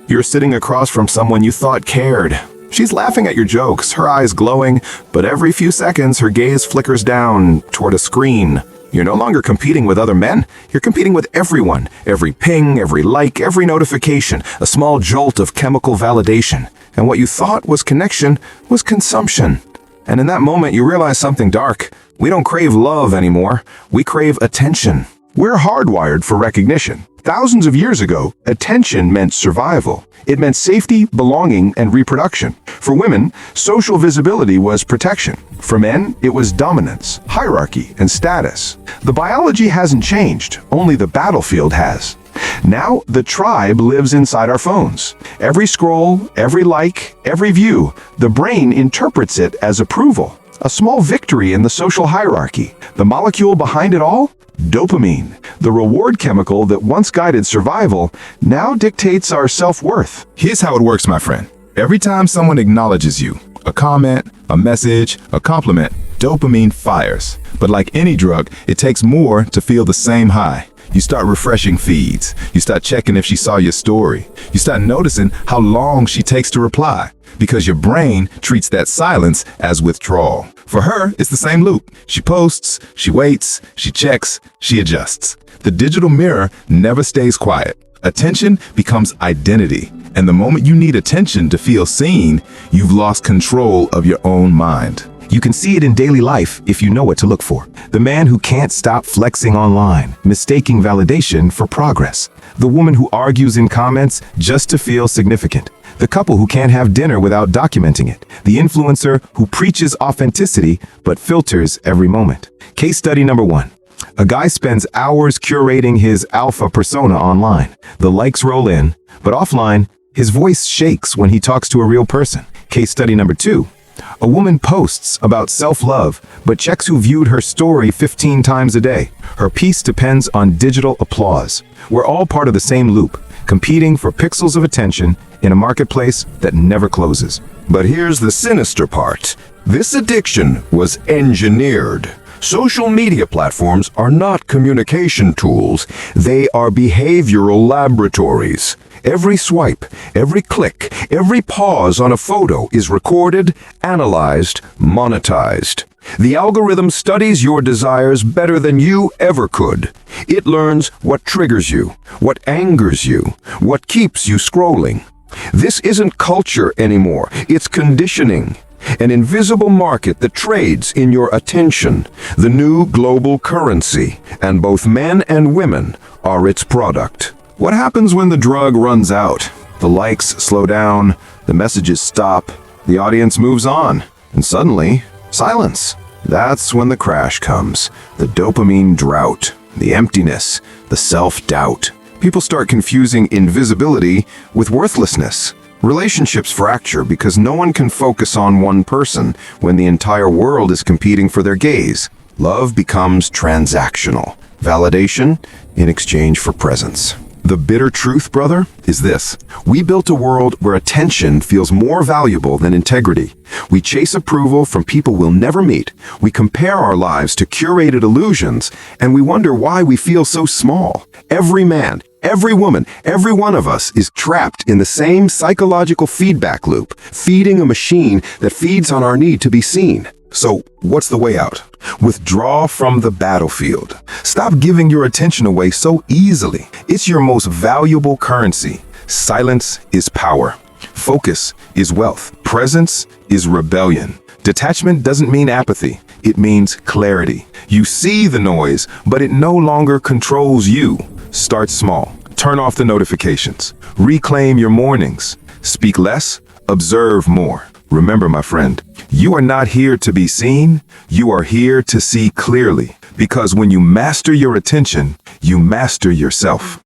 You're sitting across from someone you thought cared. She's laughing at your jokes, her eyes glowing, but every few seconds her gaze flickers down toward a screen. You're no longer competing with other men. You're competing with everyone. Every ping, every like, every notification, a small jolt of chemical validation. And what you thought was connection was consumption. And in that moment, you realize something dark. We don't crave love anymore. We crave attention. We're hardwired for recognition. Thousands of years ago, attention meant survival. It meant safety, belonging, and reproduction. For women, social visibility was protection. For men, it was dominance, hierarchy, and status. The biology hasn't changed, only the battlefield has. Now, the tribe lives inside our phones. Every scroll, every like, every view, the brain interprets it as approval. A small victory in the social hierarchy. The molecule behind it all? Dopamine, the reward chemical that once guided survival, now dictates our self-worth. Here's how it works, my friend. Every time someone acknowledges you, a comment, a message, a compliment, dopamine fires. But like any drug, it takes more to feel the same high. You start refreshing feeds. You start checking if she saw your story. You start noticing how long she takes to reply, because your brain treats that silence as withdrawal. For her, it's the same loop. She posts, she waits, she checks, she adjusts. The digital mirror never stays quiet. Attention becomes identity. And the moment you need attention to feel seen, you've lost control of your own mind. You can see it in daily life if you know what to look for. The man who can't stop flexing online, mistaking validation for progress. The woman who argues in comments just to feel significant. The couple who can't have dinner without documenting it. The influencer who preaches authenticity but filters every moment. Case study number 1. A guy spends hours curating his alpha persona online. The likes roll in, but offline, his voice shakes when he talks to a real person. Case study number 2. A woman posts about self-love, but checks who viewed her story 15 times a day. Her peace depends on digital applause. We're all part of the same loop, competing for pixels of attention in a marketplace that never closes. But here's the sinister part. This addiction was engineered. Social media platforms are not communication tools. They are behavioral laboratories. Every swipe, every click, every pause on a photo is recorded, analyzed, monetized. The algorithm studies your desires better than you ever could. It learns what triggers you, what angers you, what keeps you scrolling. This isn't culture anymore, it's conditioning. An invisible market that trades in your attention, the new global currency, and both men and women are its product. What happens when the drug runs out? The likes slow down, the messages stop, the audience moves on, and suddenly, silence. That's when the crash comes, the dopamine drought, the emptiness, the self-doubt. People start confusing invisibility with worthlessness. Relationships fracture because no one can focus on one person when the entire world is competing for their gaze. Love becomes transactional. Validation in exchange for presence. The bitter truth, brother, is this. We built a world where attention feels more valuable than integrity. We chase approval from people we'll never meet. We compare our lives to curated illusions, and we wonder why we feel so small. Every man, every woman, every one of us is trapped in the same psychological feedback loop, feeding a machine that feeds on our need to be seen. So, what's the way out? Withdraw from the battlefield. Stop giving your attention away so easily. It's your most valuable currency. Silence is power. Focus is wealth. Presence is rebellion. Detachment doesn't mean apathy. It means clarity. You see the noise, but it no longer controls you. Start small. Turn off the notifications. Reclaim your mornings. Speak less, observe more. Remember, my friend, you are not here to be seen. You are here to see clearly. Because when you master your attention, you master yourself.